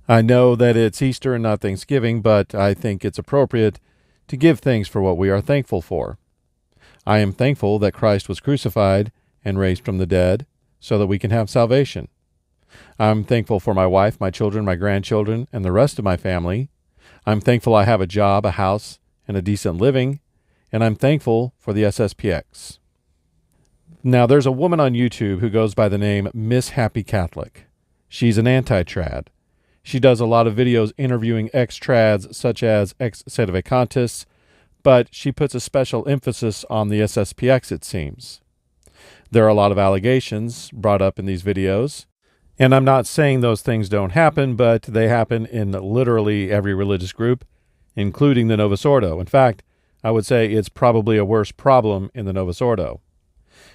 I know that it's Easter and not Thanksgiving, but I think it's appropriate to give thanks for what we are thankful for. I am thankful that Christ was crucified and raised from the dead so that we can have salvation. I'm thankful for my wife, my children, my grandchildren, and the rest of my family. I'm thankful I have a job, a house, and a decent living, and I'm thankful for the SSPX. Now, there's a woman on YouTube who goes by the name Miss Happy Catholic. She's an anti-trad. She does a lot of videos interviewing ex-trads such as ex-sedevacantists, but she puts a special emphasis on the SSPX, it seems. There are a lot of allegations brought up in these videos, and I'm not saying those things don't happen, but they happen in literally every religious group, including the Novus Ordo. In fact, I would say it's probably a worse problem in the Novus Ordo.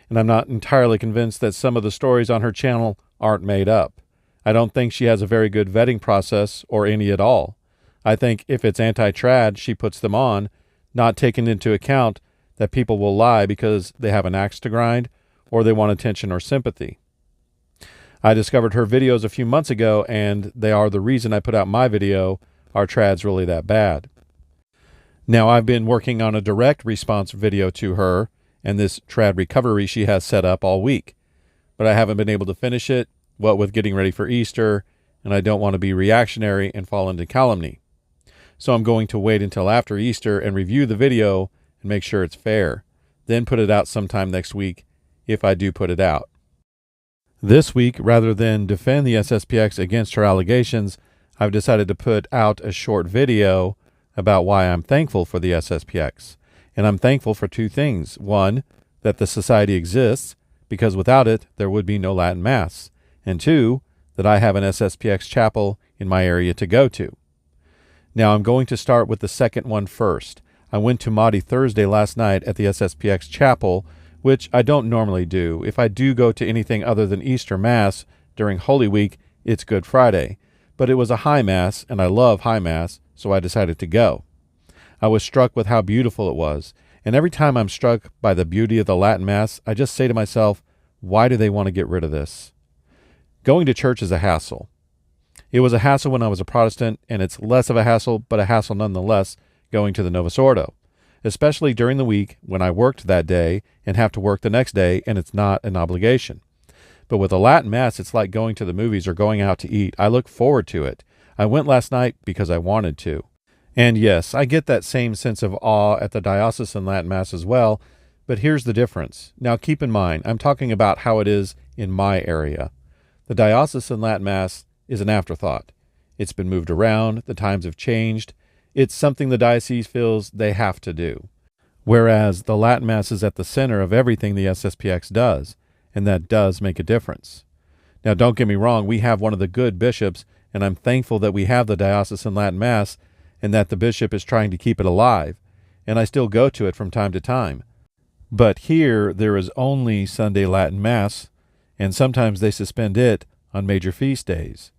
And I'm not entirely convinced that some of the stories on her channel aren't made up. I don't think she has a very good vetting process or any at all. I think if it's anti-trad, she puts them on, not taking into account that people will lie because they have an axe to grind or they want attention or sympathy. I discovered her videos a few months ago, and they are the reason I put out my video, Are Trads Really That Bad? Now, I've been working on a direct response video to her and this trad recovery she has set up all week, but I haven't been able to finish it, what with getting ready for Easter, and I don't want to be reactionary and fall into calumny. So I'm going to wait until after Easter and review the video and make sure it's fair, then put it out sometime next week if I do put it out. This week, rather than defend the SSPX against her allegations, I've decided to put out a short video about why I'm thankful for the SSPX. And I'm thankful for two things. One, that the society exists, because without it, there would be no Latin Mass. And two, that I have an SSPX chapel in my area to go to. Now, I'm going to start with the second one first. I went to Maundy Thursday last night at the SSPX chapel, which I don't normally do. If I do go to anything other than Easter Mass during Holy Week, it's Good Friday. But it was a high Mass, and I love high Mass, so I decided to go. I was struck with how beautiful it was, and every time I'm struck by the beauty of the Latin Mass, I just say to myself, why do they want to get rid of this? Going to church is a hassle. It was a hassle when I was a Protestant, and it's less of a hassle, but a hassle nonetheless, going to the Novus Ordo, especially during the week when I worked that day and have to work the next day, and it's not an obligation. But with a Latin Mass, it's like going to the movies or going out to eat. I look forward to it. I went last night because I wanted to. And yes, I get that same sense of awe at the diocesan Latin Mass as well, but here's the difference. Now keep in mind, I'm talking about how it is in my area. The diocesan Latin Mass is an afterthought. It's been moved around, the times have changed. It's something the diocese feels they have to do. Whereas the Latin Mass is at the center of everything the SSPX does, and that does make a difference. Now don't get me wrong, we have one of the good bishops, and I'm thankful that we have the diocesan Latin Mass and that the bishop is trying to keep it alive, and I still go to it from time to time. But here there is only Sunday Latin Mass, and sometimes they suspend it on major feast days.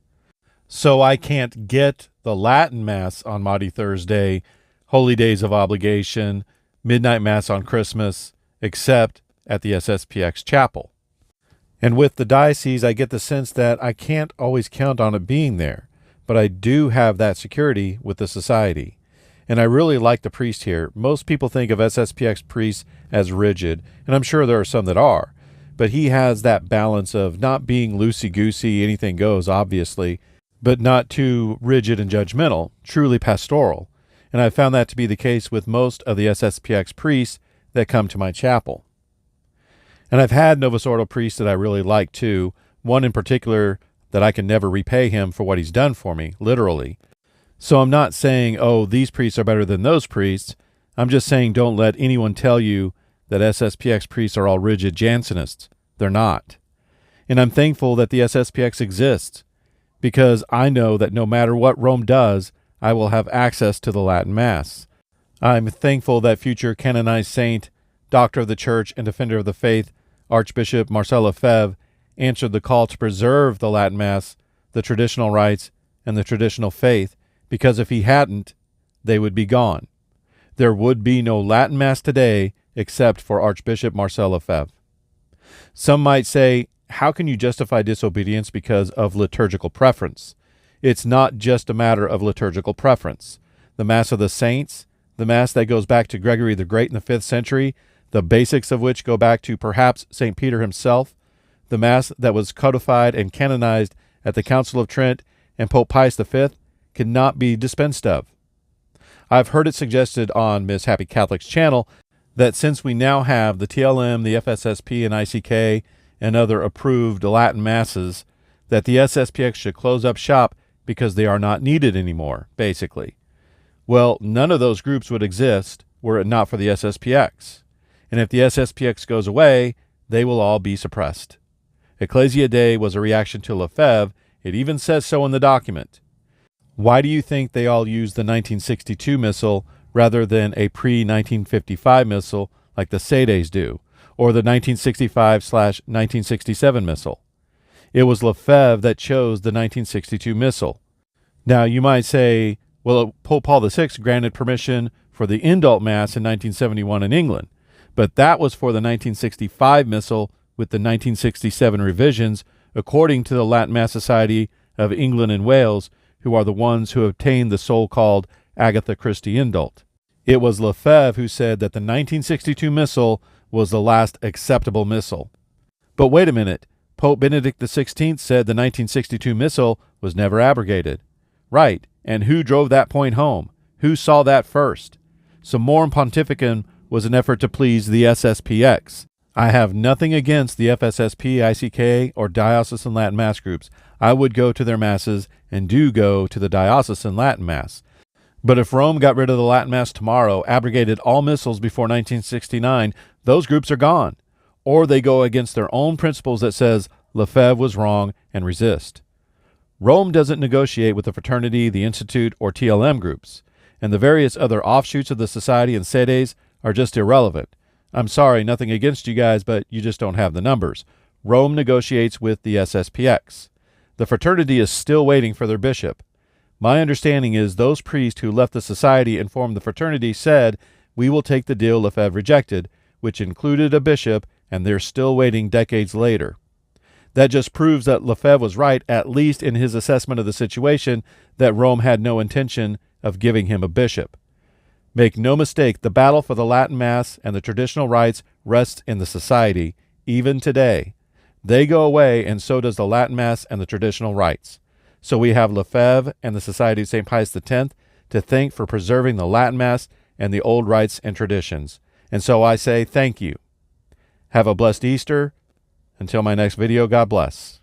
So I can't get the Latin Mass on Maundy Thursday, Holy Days of Obligation, Midnight Mass on Christmas, except at the SSPX chapel. And with the diocese, I get the sense that I can't always count on it being there, but I do have that security with the society. And I really like the priest here. Most people think of SSPX priests as rigid, and I'm sure there are some that are, but he has that balance of not being loosey-goosey, anything goes, obviously, but not too rigid and judgmental, truly pastoral. And I've found that to be the case with most of the SSPX priests that come to my chapel. And I've had Novus Ordo priests that I really like too, one in particular that I can never repay him for what he's done for me, literally. So I'm not saying, oh, these priests are better than those priests. I'm just saying don't let anyone tell you that SSPX priests are all rigid Jansenists. They're not. And I'm thankful that the SSPX exists, because I know that no matter what Rome does, I will have access to the Latin Mass. I'm thankful that future canonized saint, doctor of the Church, and defender of the faith, Archbishop Marcel Lefebvre, answered the call to preserve the Latin Mass, the traditional rites, and the traditional faith, because if he hadn't, they would be gone. There would be no Latin Mass today except for Archbishop Marcel Lefebvre. Some might say, how can you justify disobedience because of liturgical preference? It's not just a matter of liturgical preference. The Mass of the Saints, the Mass that goes back to Gregory the Great in the 5th century, the basics of which go back to perhaps St. Peter himself, the Mass that was codified and canonized at the Council of Trent and Pope Pius V, cannot be dispensed of. I've heard it suggested on Miss Happy Catholic's channel that since we now have the TLM, the FSSP, and ICK, and other approved Latin Masses, that the SSPX should close up shop because they are not needed anymore, basically. Well, none of those groups would exist were it not for the SSPX. And if the SSPX goes away, they will all be suppressed. Ecclesia Dei was a reaction to Lefebvre. It even says so in the document. Why do you think they all used the 1962 missal rather than a pre-1955 missal like the Sedes do, or the 1965/1967 missal? It was Lefebvre that chose the 1962 missal. Now, you might say, well, Pope Paul VI granted permission for the Indult Mass in 1971 in England, but that was for the 1965 missal with the 1967 revisions, according to the Latin Mass Society of England and Wales, who are the ones who obtained the so-called Agatha Christie Indult. It was Lefebvre who said that the 1962 missal was the last acceptable missal. But wait a minute. Pope Benedict XVI said the 1962 missal was never abrogated. Right, and who drove that point home? Who saw that first? Summorum Pontificum was an effort to please the SSPX. I have nothing against the FSSP, ICK, or diocesan Latin Mass groups. I would go to their Masses and do go to the diocesan Latin Mass. But if Rome got rid of the Latin Mass tomorrow, abrogated all missals before 1969, those groups are gone. Or they go against their own principles that says Lefebvre was wrong and resist. Rome doesn't negotiate with the fraternity, the institute, or TLM groups, and the various other offshoots of the society and sedes are just irrelevant. I'm sorry, nothing against you guys, but you just don't have the numbers. Rome negotiates with the SSPX. The fraternity is still waiting for their bishop. My understanding is those priests who left the society and formed the fraternity said, we will take the deal Lefebvre rejected, which included a bishop, and they're still waiting decades later. That just proves that Lefebvre was right, at least in his assessment of the situation, that Rome had no intention of giving him a bishop. Make no mistake, the battle for the Latin Mass and the traditional rites rests in the society, even today. They go away, and so does the Latin Mass and the traditional rites. So we have Lefebvre and the Society of St. Pius X to thank for preserving the Latin Mass and the old rites and traditions. And so I say thank you. Have a blessed Easter. Until my next video, God bless.